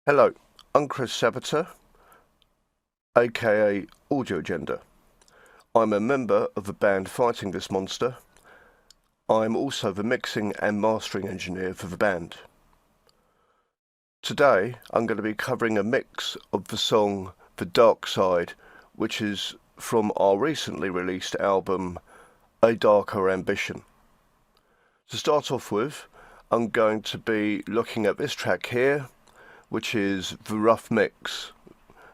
Hello, I'm Cris Sabater, aka Audio Agenda. I'm a member of the band Fighting This Monster. I'm also the mixing and mastering engineer for the band. Today I'm going to be covering a mix of the song The Dark Side, which is from our recently released album A Darker Ambition. To start off with, I'm going to be looking at this track here, which is the rough mix.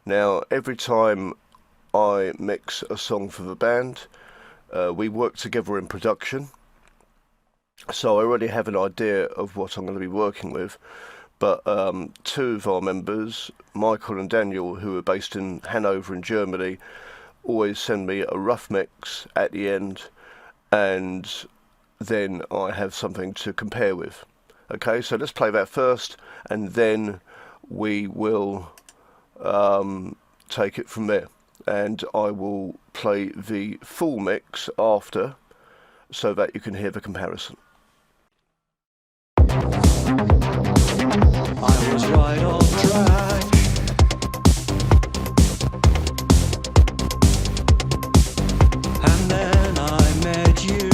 Now, every time I mix a song for the band, we work together in production, so I already have an idea of what I'm going to be working with. But two of our members, Michael and Daniel, who are based in Hanover in Germany, always send me a rough mix at the end, and then I have something to compare with. Okay, so let's play that first, and then we will take it from there. And I will play the full mix after, so that you can hear the comparison. I was right on track. And then I met you.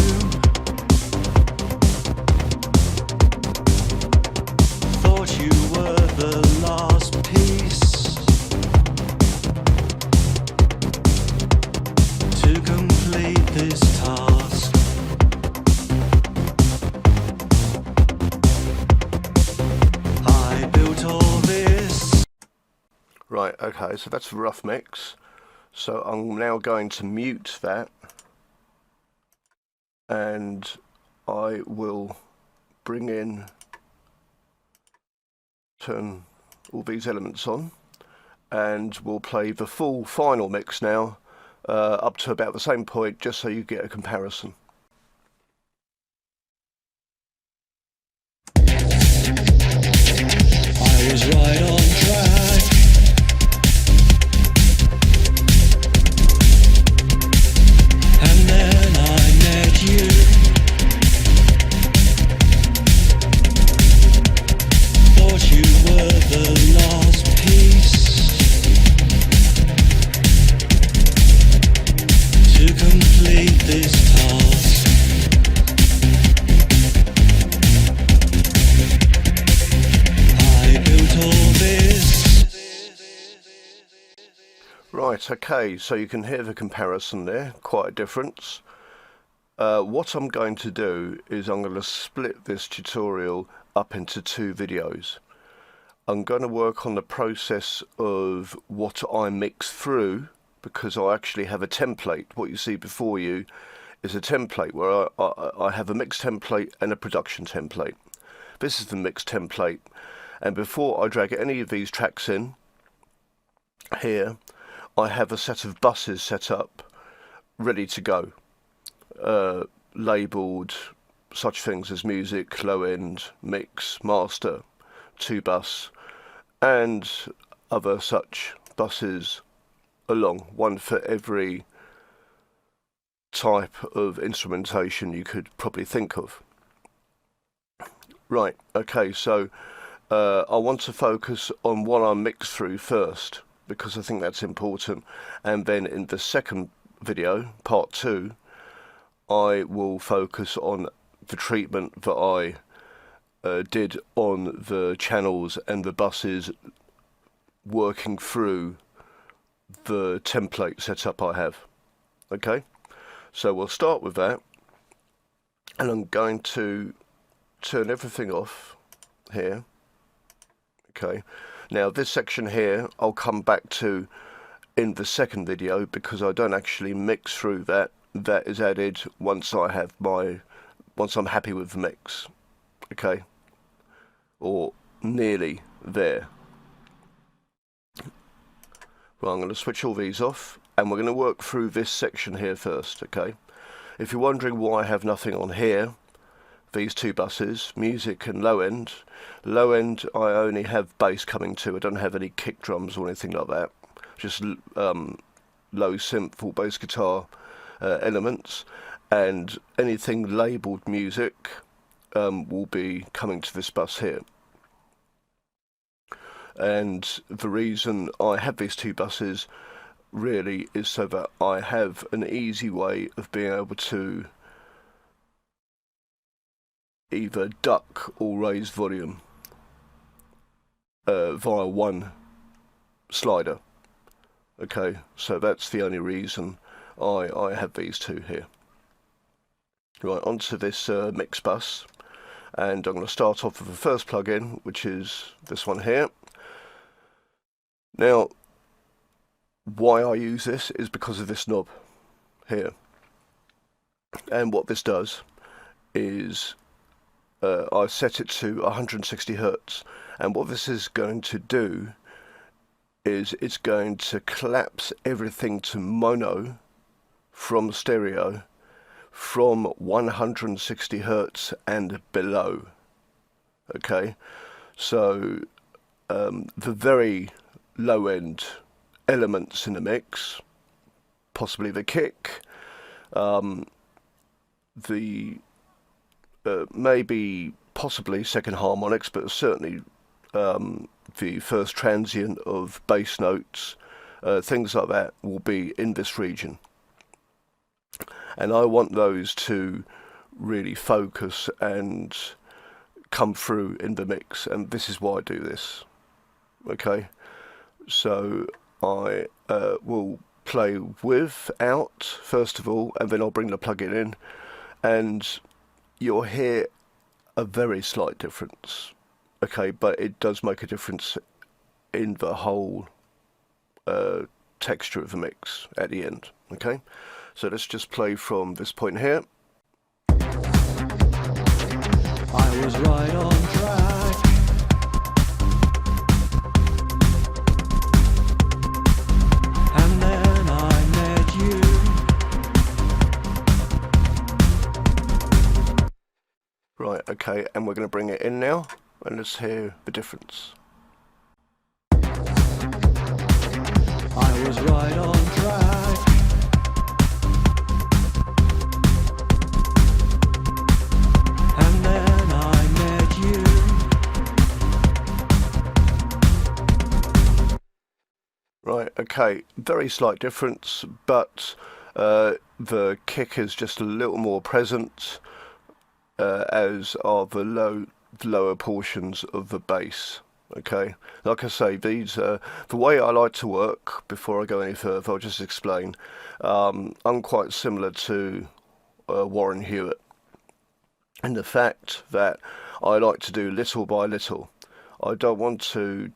Thought you were the last piece to complete this task. I built all this. Right, okay, so that's the rough mix. So I'm now going to mute that, and I will bring in, turn all these elements on, and we'll play the full final mix now, up to about the same point, just so you get a comparison. I was right on track. And then I met you. Thought you were the last piece to complete this task. I built all this. Right, okay, so you can hear the comparison there, quite a difference. What I'm going to do is I'm going to split this tutorial up into two videos. I'm going to work on the process of what I mix through, because I actually have a template. What you see before you is a template where I have a mix template and a production template. This is the mix template, and before I drag any of these tracks in here, I have a set of buses set up, ready to go, labelled such things as music, low end, mix, master, 2-bus, and other such buses along, one for every type of instrumentation you could probably think of. Right, okay, so I want to focus on what I mix through first, because I think that's important, and then in the second video, part 2, I will focus on the treatment that I did on the channels and the buses, working through the template setup I have. Okay, so we'll start with that, and I'm going to turn everything off here. Okay, now this section here I'll come back to in the second video, because I don't actually mix through that. That is added once I have once I'm happy with the mix. Okay, or nearly there. Well, I'm going to switch all these off, and we're going to work through this section here first. Okay, if you're wondering why I have nothing on here, these two buses, music and low end. Low end, I only have bass coming to. I don't have any kick drums or anything like that. Just low synth or bass guitar elements, and anything labelled music will be coming to this bus here. And the reason I have these two buses really is so that I have an easy way of being able to either duck or raise volume via one slider. Okay, so that's the only reason I have these two here. Right, onto this mix bus, and I'm going to start off with the first plugin, which is this one here. Now, why I use this is because of this knob here, and what this does is I set it to 160 Hertz, and what this is going to do is it's going to collapse everything to mono from stereo from 160 Hertz and below. Okay, so the very low end elements in the mix, possibly the kick, the maybe possibly second harmonics, but certainly the first transient of bass notes, things like that will be in this region. And I want those to really focus and come through in the mix, and this is why I do this. Okay, so I will play without first of all, and then I'll bring the plugin in, and you'll hear a very slight difference. Okay, but it does make a difference in the whole texture of the mix at the end. Okay, so let's just play from this point here. I was right on track. And then I met you. Right, okay, and we're going to bring it in now, and let's hear the difference. I was right on track. And then I met you. Right, okay, very slight difference, but the kick is just a little more present, as are the lower portions of the bass. Okay, like I say, these the way I like to work. Before I go any further, I'll just explain. I'm quite similar to Warren Hewitt in the fact that I like to do little by little. I don't want to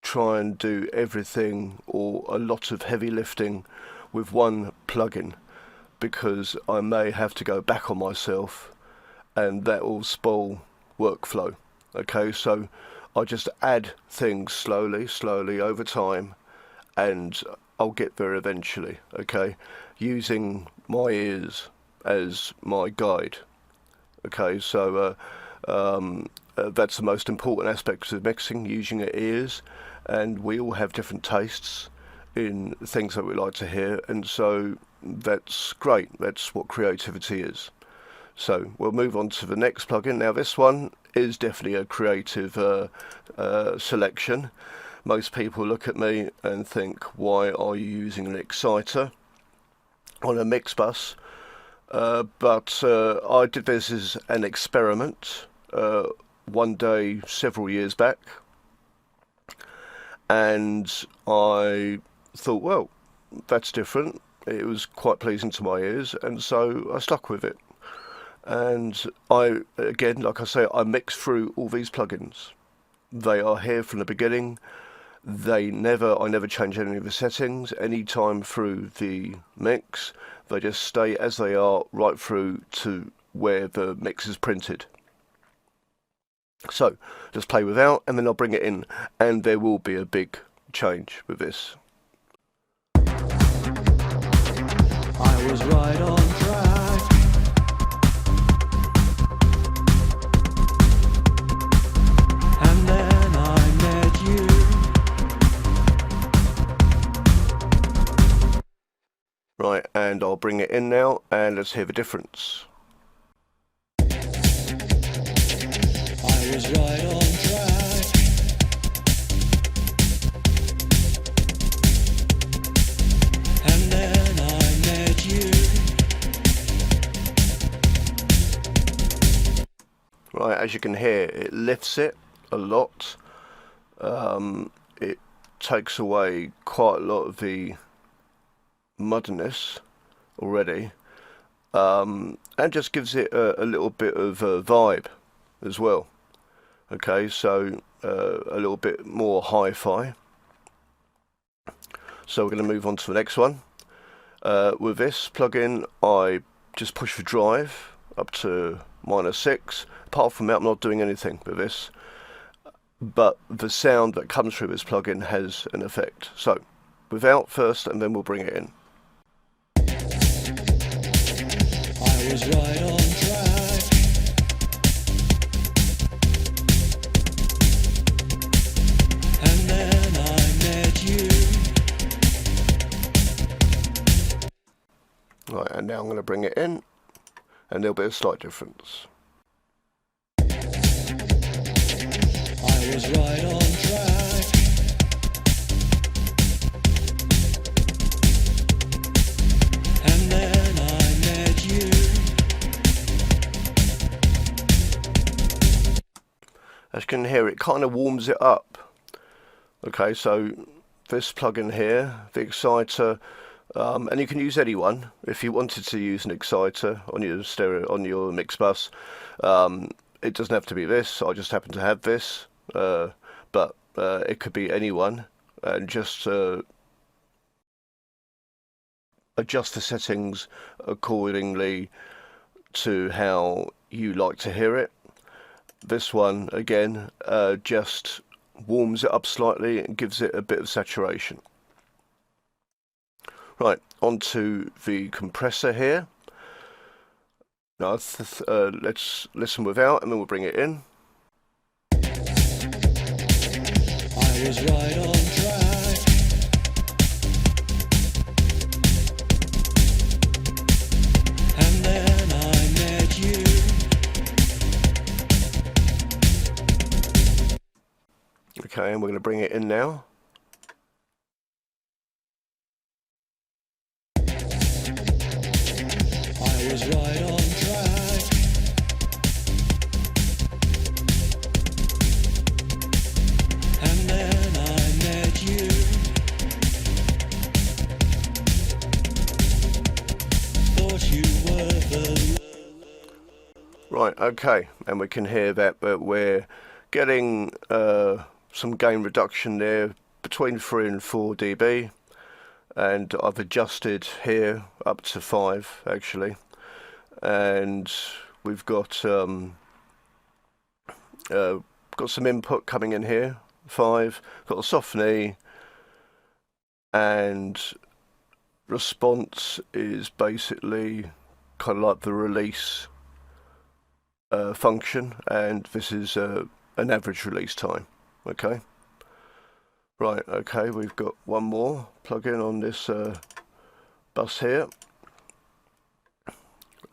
try and do everything or a lot of heavy lifting with one plugin, because I may have to go back on myself, and that will spoil workflow. Okay, so I just add things slowly over time, and I'll get there eventually. Okay, using my ears as my guide. Okay, so that's the most important aspect of mixing, using your ears, and we all have different tastes in things that we like to hear, and so that's great. That's what creativity is. So we'll move on to the next plugin. Now this one is definitely a creative selection. Most people look at me and think, why are you using an exciter on a mix bus? But I did this as an experiment one day several years back, and I thought, well, that's different. It was quite pleasing to my ears, and so I stuck with it. And I, again, like I say, I mix through all these plugins. They are here from the beginning. I never change any of the settings any time through the mix. They just stay as they are right through to where the mix is printed. So just play without, and then I'll bring it in, and there will be a big change with this. I was right on track. And then I met you. Right, and I'll bring it in now, and let's hear the difference. I was right on track. as you can hear, it lifts it a lot. It takes away quite a lot of the muddiness already, and just gives it a little bit of a vibe as well. Okay, so a little bit more hi-fi. So we're going to move on to the next one. With this plugin, I just push the drive up to -6. Apart from that, I'm not doing anything with this. But the sound that comes through this plugin has an effect. So, without first, and then we'll bring it in. I was right on track. And then I met you. Right, and now I'm going to bring it in, and there'll be a slight difference. I was right on track. And then I met you. As you can hear, it kind of warms it up. Okay, so this plugin here, the exciter, and you can use any one. If you wanted to use an exciter on your stereo, on your mix bus, it doesn't have to be this. I just happen to have this, but it could be any one, and just adjust the settings accordingly to how you like to hear it. This one again just warms it up slightly and gives it a bit of saturation. Right, onto the compressor here. Now let's listen without, and then we'll bring it in. I was right on track. And then I met you. Okay, and we're going to bring it in now. I was right on track. And then I met you. Thought you were the Right, okay, and we can hear that, but we're getting some gain reduction there between 3 and 4 dB, and I've adjusted here up to 5 actually, and we've got some input coming in here, 5, got a soft knee, and response is basically kind of like the release function, and this is an average release time. Okay, right, okay, we've got one more plug-in on this bus here.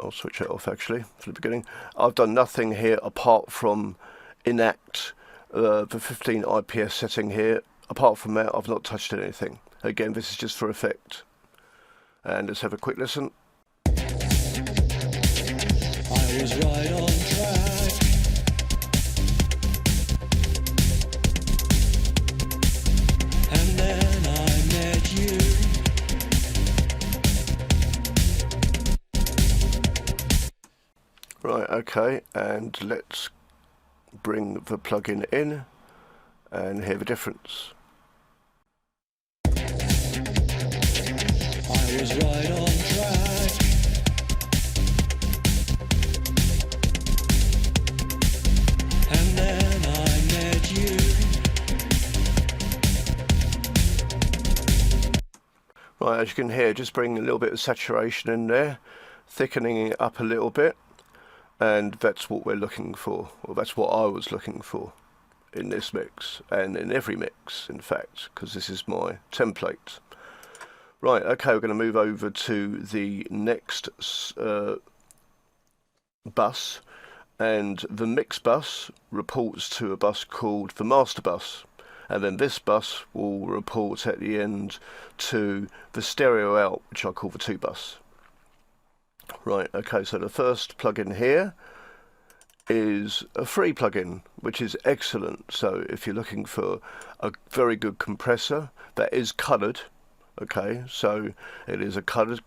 I'll switch it off actually for the beginning. I've done nothing here apart from enact the 15 IPS setting here. Apart from that, I've not touched anything. Again, this is just for effect. And let's have a quick listen. I was right on track. And then I met you. Right, okay, and let's bring the plug-in in and hear the difference. I was right on track. And then I met you. Right, as you can hear, just bring a little bit of saturation in there, thickening it up a little bit, and that's what we're looking for, or that's what I was looking for in this mix, and in every mix, in fact, because this is my template. Right, okay, we're going to move over to the next bus, and the mix bus reports to a bus called the master bus, and then this bus will report at the end to the stereo out, which I call the 2 bus. Right, okay, so the first plug-in here is a free plugin, which is excellent. So if you're looking for a very good compressor that is coloured, okay, so it is a coloured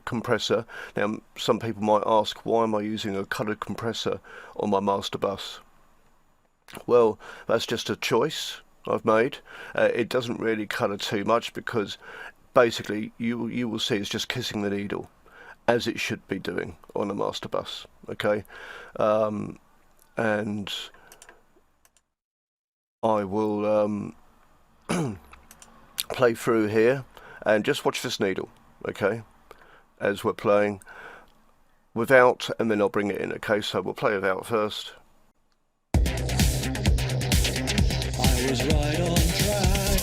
compressor. Now, some people might ask, why am I using a coloured compressor on my master bus? Well, that's just a choice I've made. It doesn't really colour too much, because basically you will see it's just kissing the needle, as it should be doing on a master bus, okay? And I will play through here and just watch this needle, okay, as we're playing without, and then I'll bring it in, okay? So we'll play without first. I was right on track.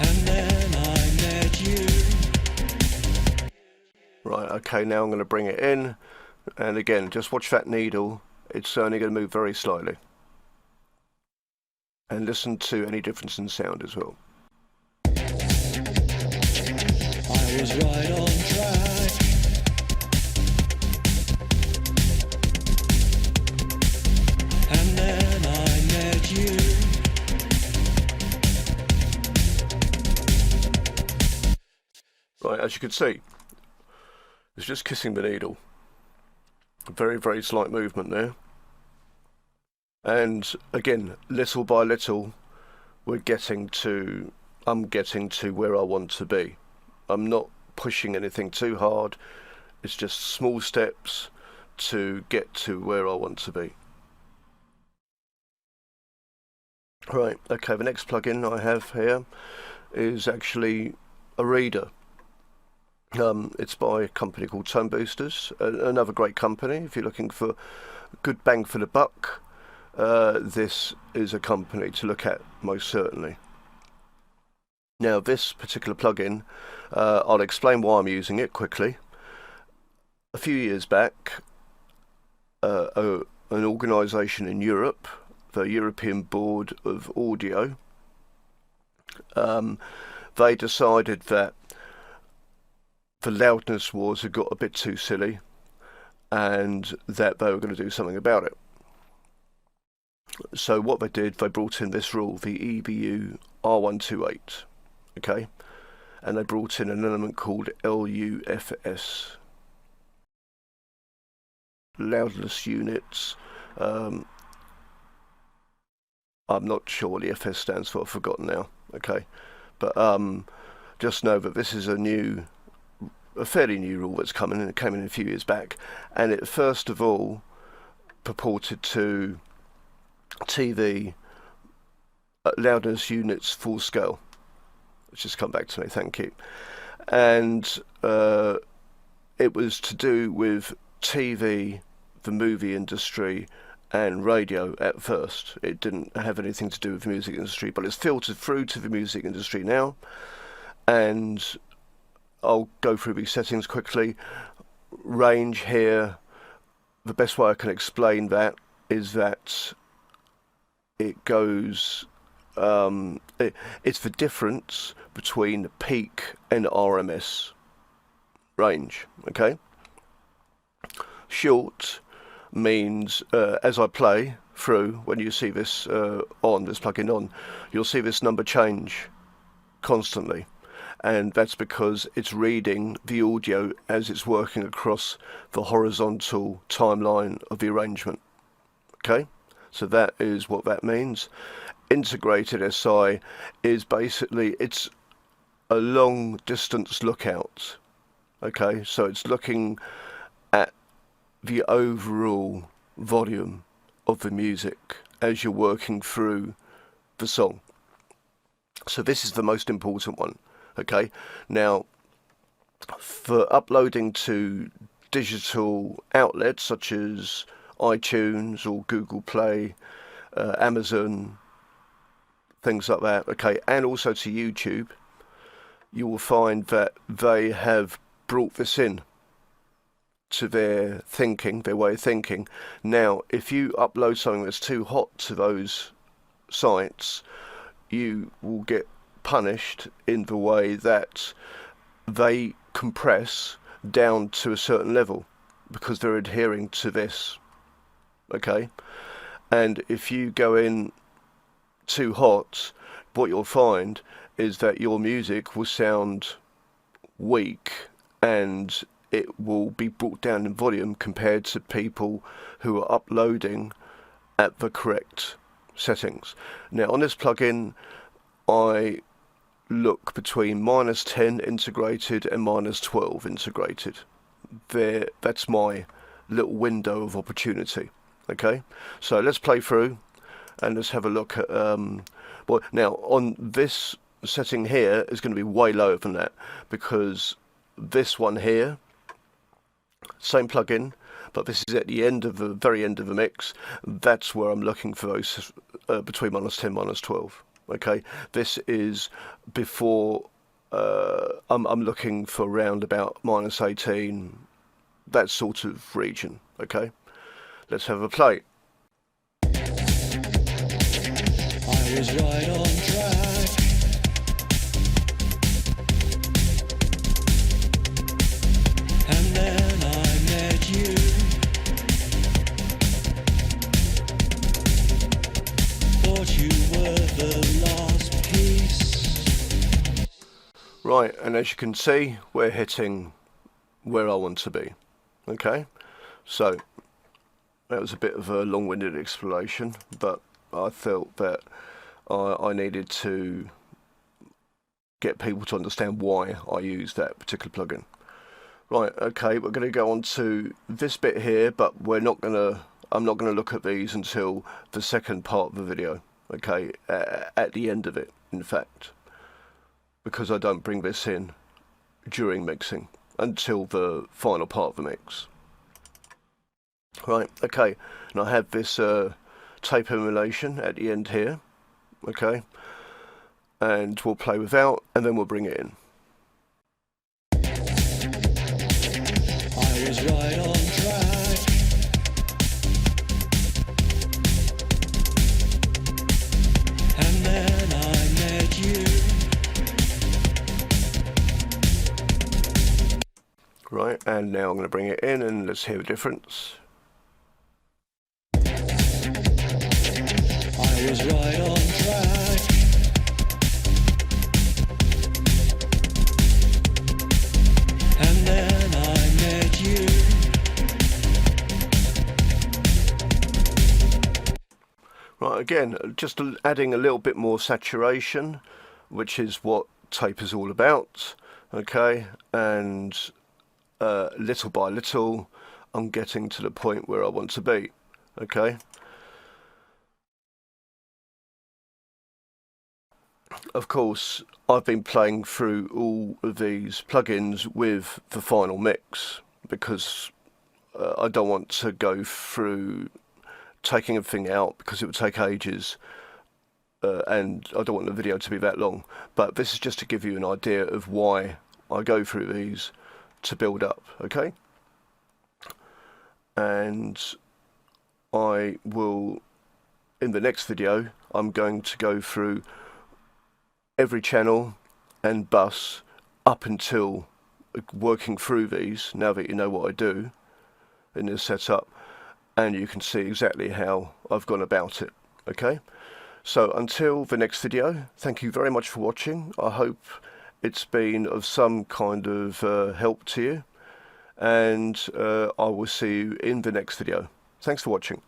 And then I met you. Right, okay, now I'm going to bring it in, and again, just watch that needle. It's only going to move very slightly. And listen to any difference in sound as well. I was right on track. And then I met you. Right, as you can see, it's just kissing the needle. Very, very slight movement there. And again, little by little, I'm getting to where I want to be. I'm not pushing anything too hard. It's just small steps to get to where I want to be. Right, okay, the next plugin I have here is actually a reader. It's by a company called Tone Boosters, another great company. If you're looking for good bang for the buck, this is a company to look at, most certainly. Now, this particular plugin, I'll explain why I'm using it quickly. A few years back, an organisation in Europe, the European Board of Audio, they decided that the loudness wars had got a bit too silly, and that they were going to do something about it. So what they did, they brought in this rule, the EBU R128, okay, and they brought in an element called LUFS, loudness units. I'm not sure what the FS stands for, I've forgotten now, okay, but just know that this is a fairly new rule that's coming in. It came in a few years back, and it first of all purported to TV loudness units full scale. It's just come back to me, thank you. And it was to do with TV, the movie industry, and radio at first. It didn't have anything to do with the music industry, but it's filtered through to the music industry now. And I'll go through these settings quickly. Range here, the best way I can explain that is that it goes, it's the difference between peak and RMS range, okay? Short means, as I play through, when you see this this plugin on, you'll see this number change constantly. And that's because it's reading the audio as it's working across the horizontal timeline of the arrangement. Okay, so that is what that means. Integrated SI is basically, it's a long distance lookout. Okay, so it's looking at the overall volume of the music as you're working through the song. So this is the most important one. Okay, now for uploading to digital outlets such as iTunes or Google Play, Amazon, things like that, okay, and also to YouTube, you will find that they have brought this in to their thinking, their way of thinking. Now, if you upload something that's too hot to those sites, you will get punished in the way that they compress down to a certain level because they're adhering to this. Okay, and if you go in too hot, what you'll find is that your music will sound weak and it will be brought down in volume compared to people who are uploading at the correct settings. Now on this plugin I look between -10 integrated and -12 integrated. That's my little window of opportunity. Okay, so let's play through and let's have a look at well, now on this setting here is going to be way lower than that, because this one here, same plugin, but this is at the end of the very end of the mix. That's where I'm looking for those between -10, -12. Okay, this is before I'm looking for around about -18, that sort of region. Okay, let's have a play. I was right on track. And then I met you. Thought you were the last piece. Right, and as you can see, we're hitting where I want to be. Okay, so that was a bit of a long-winded explanation, but I felt that I needed to get people to understand why I use that particular plugin. Right, okay, we're going to go on to this bit here, but I'm not going to look at these until the second part of the video. Okay, at the end of it, in fact, because I don't bring this in during mixing until the final part of the mix. Right, okay, and I have this tape emulation at the end here. Okay, and we'll play without and then we'll bring it in. I was right on track. And then I met you. Right, and now I'm going to bring it in and let's hear the difference. I was right on track. And then I met you. Right, again, just adding a little bit more saturation, which is what tape is all about. Okay, and little by little I'm getting to the point where I want to be. Okay, of course I've been playing through all of these plugins with the final mix because I don't want to go through taking everything out because it would take ages and I don't want the video to be that long. But this is just to give you an idea of why I go through these to build up. Okay, and I will, in the next video, I'm going to go through every channel and bus up until working through these, now that you know what I do in this setup, and you can see exactly how I've gone about it. Okay, so until the next video, thank you very much for watching. I hope it's been of some kind of help to you, and I will see you in the next video. Thanks for watching.